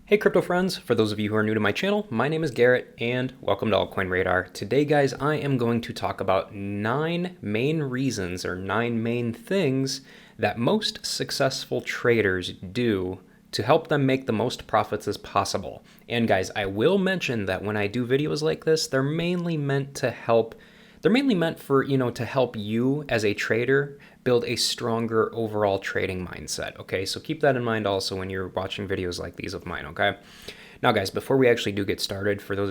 Hey crypto friends, for those of you who are new to my channel, my name is Garrett and welcome to Altcoin Radar. Today guys, I am going to talk about 9 main reasons or 9 main things that most successful traders do to help them make the most profits as possible. And guys, I will mention that when I do videos like this, they're mainly meant to help for, to help you as a trader build a stronger overall trading mindset. Okay, so keep that in mind also when you're watching videos like these of mine. Okay. Now, guys, before we actually do get started, for those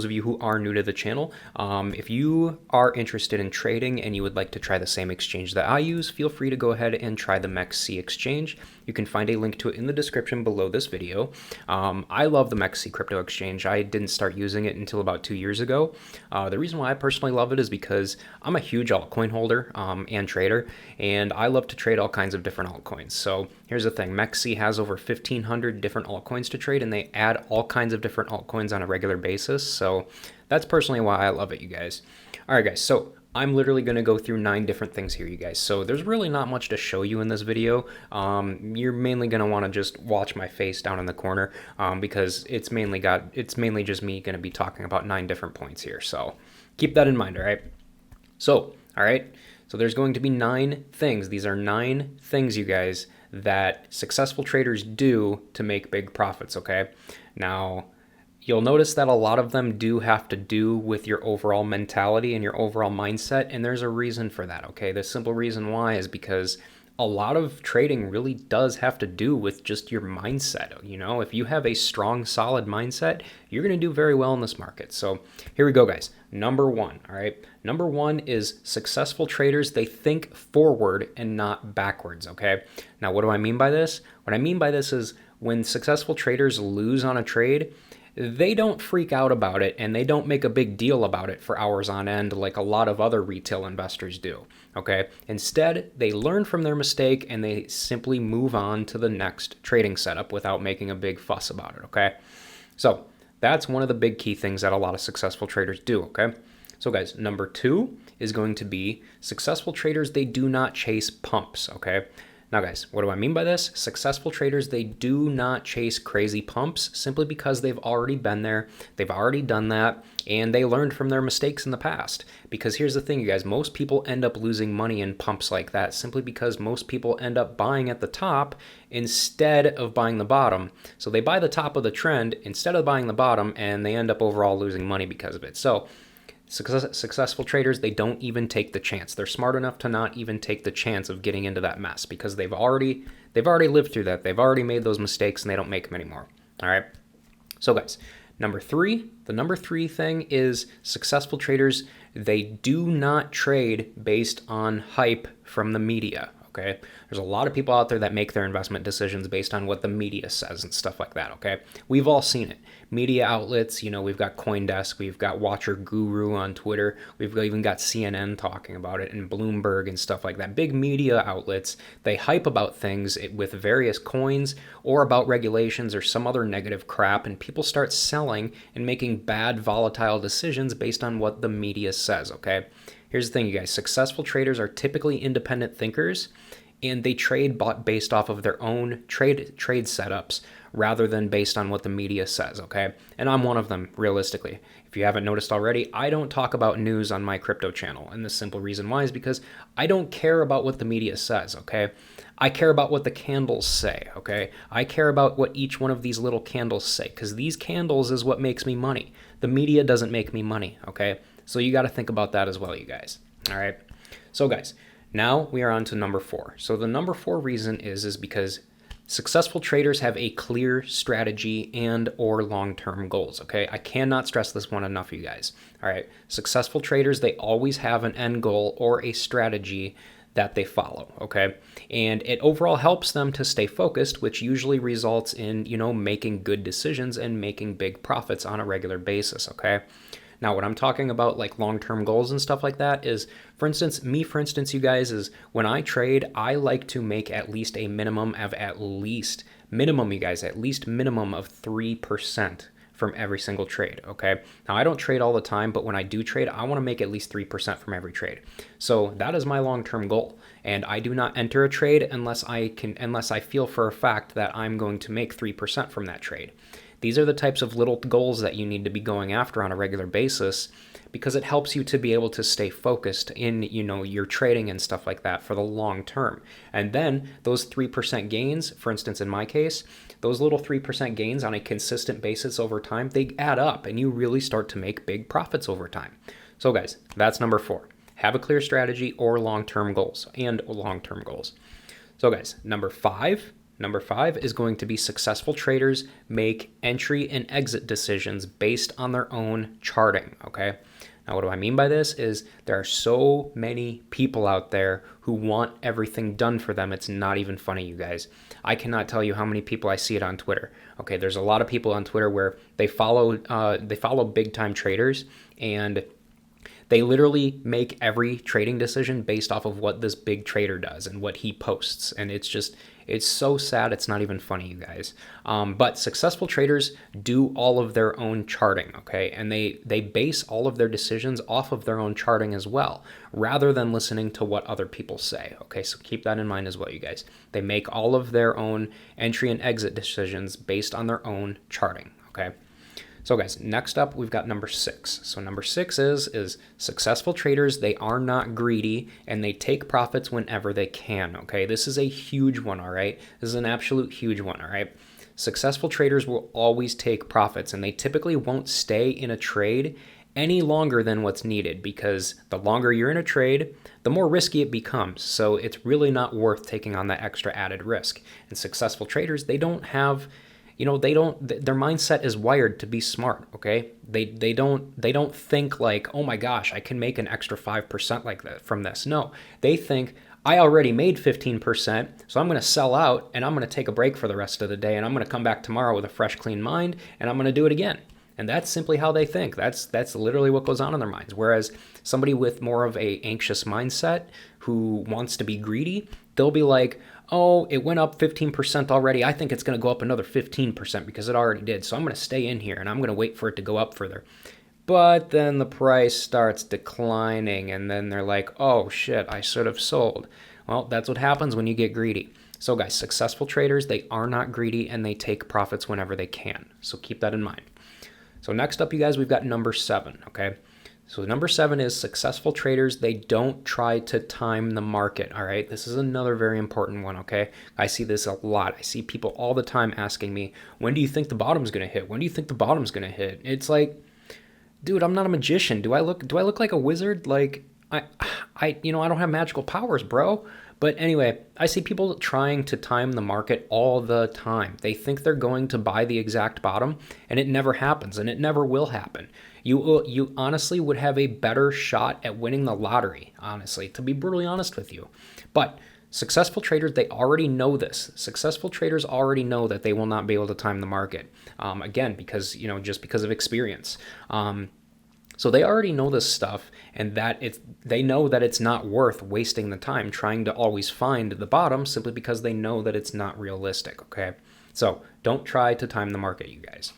of you who are new to the channel, if you are interested in trading and you would like to try the same exchange that I use, feel free to go ahead and try the MEXC exchange. You can find a link to it in the description below this video. I love the MEXC crypto exchange. I didn't start using it until about 2 years ago. The reason why I personally love it is because I'm a huge altcoin holder and trader, and I love to trade all kinds of different altcoins. So here's the thing, MEXC has over 1,500 different altcoins to trade, and they add all kinds of different altcoins on a regular basis. So that's personally why I love it, you guys. All right, guys, so I'm literally going to go through 9 different things here, you guys. So there's really not much to show you in this video. You're mainly going to want to just watch my face down in the corner because it's mainly just me going to be talking about 9 different points here. So keep that in mind, all right? So, all right. So there's going to be 9 things. These are 9 things, you guys, that successful traders do to make big profits, okay? Now, you'll notice that a lot of them do have to do with your overall mentality and your overall mindset, and there's a reason for that, okay? The simple reason why is because a lot of trading really does have to do with just your mindset. You know, if you have a strong, solid mindset, you're going to do very well in this market. So here we go, guys. Number 1, all right? Number 1 is successful traders, they think forward and not backwards, okay? Now, what do I mean by this? What I mean by this is when successful traders lose on a trade, they don't freak out about it and they don't make a big deal about it for hours on end like a lot of other retail investors do, okay? Instead, they learn from their mistake and they simply move on to the next trading setup without making a big fuss about it, okay? So that's one of the big key things that a lot of successful traders do, okay? So guys, number 2 is going to be successful traders, they do not chase pumps, okay? Now guys, what do I mean by this? Successful traders, they do not chase crazy pumps simply because they've already been there, they've already done that, and they learned from their mistakes in the past. Because here's the thing, you guys, most people end up losing money in pumps like that simply because most people end up buying at the top instead of buying the bottom. So they buy the top of the trend instead of buying the bottom, and they end up overall losing money because of it. So successful traders, they don't even take the chance. They're smart enough to not even take the chance of getting into that mess because they've already lived through that. They've already made those mistakes and they don't make them anymore. All right. So guys, number 3, the number 3 thing is successful traders, they do not trade based on hype from the media. Okay, there's a lot of people out there that make their investment decisions based on what the media says and stuff like that, okay? We've all seen it. Media outlets, you know, we've got CoinDesk, we've got Watcher Guru on Twitter, even got CNN talking about it, and Bloomberg and stuff like that. Big media outlets, they hype about things with various coins or about regulations or some other negative crap, and people start selling and making bad, volatile decisions based on what the media says, okay? Here's the thing, you guys. Successful traders are typically independent thinkers, and they trade based off of their own trade setups rather than based on what the media says, okay? And I'm one of them, realistically. If you haven't noticed already, I don't talk about news on my crypto channel, and the simple reason why is because I don't care about what the media says, okay? I care about what the candles say, okay? I care about what each one of these little candles say, because these candles is what makes me money. The media doesn't make me money, okay? So you got to think about that as well, you guys. All right. So guys, now we are on to number 4. So the number 4 reason is because successful traders have a clear strategy and or long-term goals, okay? I cannot stress this one enough, you guys. All right. Successful traders, they always have an end goal or a strategy that they follow, okay? And it overall helps them to stay focused, which usually results in, making good decisions and making big profits on a regular basis, okay? Now, what I'm talking about, like long-term goals and stuff like that is, for instance, you guys, is when I trade, I like to make at least a minimum of minimum of 3% from every single trade, okay? Now, I don't trade all the time, but when I do trade, I want to make at least 3% from every trade. So that is my long-term goal, and I do not enter a trade unless I feel for a fact that I'm going to make 3% from that trade. These are the types of little goals that you need to be going after on a regular basis, because it helps you to be able to stay focused in, your trading and stuff like that for the long term. And then those 3% gains, for instance, in my case, those little 3% gains on a consistent basis over time, they add up and you really start to make big profits over time. So guys, that's number 4. Have a clear strategy or long-term goals. So guys, number five is going to be successful traders make entry and exit decisions based on their own charting, okay? Now, what do I mean by this is there are so many people out there who want everything done for them. It's not even funny, you guys. I cannot tell you how many people I see it on Twitter. Okay, there's a lot of people on Twitter where they follow big time traders, and they literally make every trading decision based off of what this big trader does and what he posts. And it's so sad. It's not even funny, you guys. But successful traders do all of their own charting, okay? And they base all of their decisions off of their own charting as well, rather than listening to what other people say, okay? So keep that in mind as well, you guys. They make all of their own entry and exit decisions based on their own charting, okay? So guys, next up, we've got number 6. So number 6 is successful traders, they are not greedy, and they take profits whenever they can, okay? This is a huge one, all right? This is an absolute huge one, all right? Successful traders will always take profits, and they typically won't stay in a trade any longer than what's needed, because the longer you're in a trade, the more risky it becomes. So it's really not worth taking on that extra added risk. And successful traders, they don't have... their mindset is wired to be smart, okay? They don't think like, oh my gosh, I can make an extra 5% like that from this. No, they think, I already made 15%, so I'm going to sell out and I'm going to take a break for the rest of the day, and I'm going to come back tomorrow with a fresh, clean mind, and I'm going to do it again. And that's simply how they think. That's literally what goes on in their minds. Whereas somebody with more of a anxious mindset who wants to be greedy, they'll be like, oh, it went up 15% already. I think it's going to go up another 15% because it already did. So I'm going to stay in here and I'm going to wait for it to go up further. But then the price starts declining and then they're like, oh shit, I should have sold. Well, that's what happens when you get greedy. So guys, successful traders, they are not greedy and they take profits whenever they can. So keep that in mind. So next up, you guys, we've got number 7, okay? So number 7 is successful traders, they don't try to time the market, all right? This is another very important one, okay? I see this a lot. I see people all the time asking me, when do you think the bottom's going to hit? When do you think the bottom's going to hit? It's like, dude, I'm not a magician. Do I look like a wizard? Like, I don't have magical powers, bro. But anyway, I see people trying to time the market all the time. They think they're going to buy the exact bottom, and it never happens, and it never will happen. You honestly would have a better shot at winning the lottery, honestly, to be brutally honest with you. But successful traders, they already know this. Successful traders already know that they will not be able to time the market. Again, because, just because of experience. So they already know this stuff, and they know that it's not worth wasting the time trying to always find the bottom simply because they know that it's not realistic, okay? So don't try to time the market, you guys.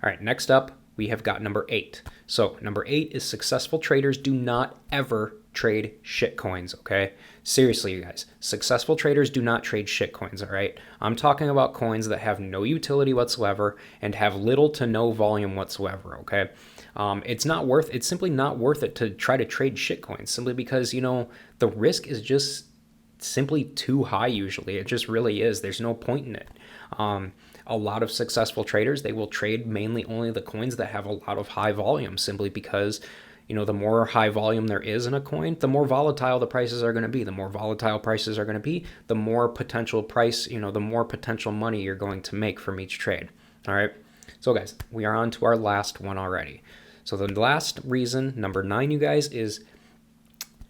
All right, next up, we have got number 8. So number 8 is successful traders do not ever trade shitcoins, okay? Seriously, you guys, successful traders do not trade shitcoins, all right? I'm talking about coins that have no utility whatsoever and have little to no volume whatsoever, okay? It's simply not worth it to try to trade shitcoins simply because, the risk is just simply too high usually. It just really is. There's no point in it. A lot of successful traders, they will trade mainly only the coins that have a lot of high volume simply because, the more high volume there is in a coin, the more volatile the prices are going to be. The more volatile prices are going to be, the more potential price, the more potential money you're going to make from each trade. All right. So guys, we are on to our last one already. So the last reason, number 9, you guys, is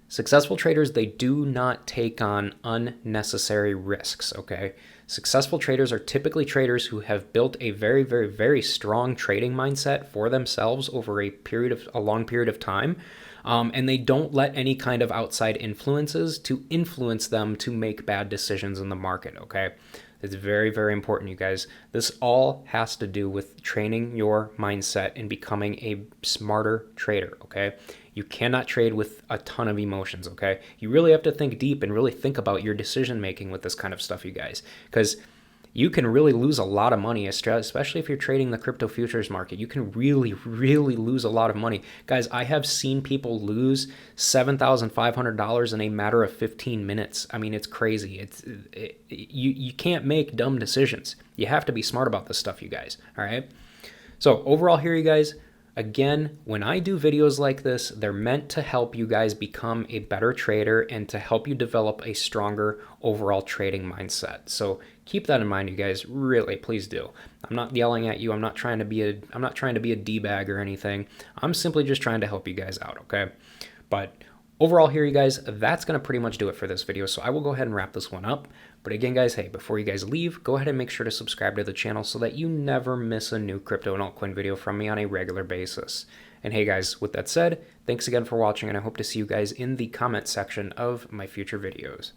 successful traders, they do not take on unnecessary risks, okay? Successful traders are typically traders who have built a very, very, very strong trading mindset for themselves over a long period of time, and they don't let any kind of outside influences to influence them to make bad decisions in the market, okay? It's very, very important, you guys. This all has to do with training your mindset and becoming a smarter trader, okay? You cannot trade with a ton of emotions, okay? You really have to think deep and really think about your decision making with this kind of stuff, you guys, because you can really lose a lot of money, especially if you're trading the crypto futures market. You can really, really lose a lot of money. Guys, I have seen people lose $7,500 in a matter of 15 minutes. I mean, it's crazy. You can't make dumb decisions. You have to be smart about this stuff, you guys, all right? So overall here, you guys, again, when I do videos like this, they're meant to help you guys become a better trader and to help you develop a stronger overall trading mindset. So keep that in mind, you guys. Really, please do. I'm not yelling at you. I'm not trying to be a D-bag or anything. I'm simply just trying to help you guys out, okay? But overall here, you guys, that's going to pretty much do it for this video. So I will go ahead and wrap this one up. But again, guys, hey, before you guys leave, go ahead and make sure to subscribe to the channel so that you never miss a new crypto and altcoin video from me on a regular basis. And hey, guys, with that said, thanks again for watching, and I hope to see you guys in the comment section of my future videos.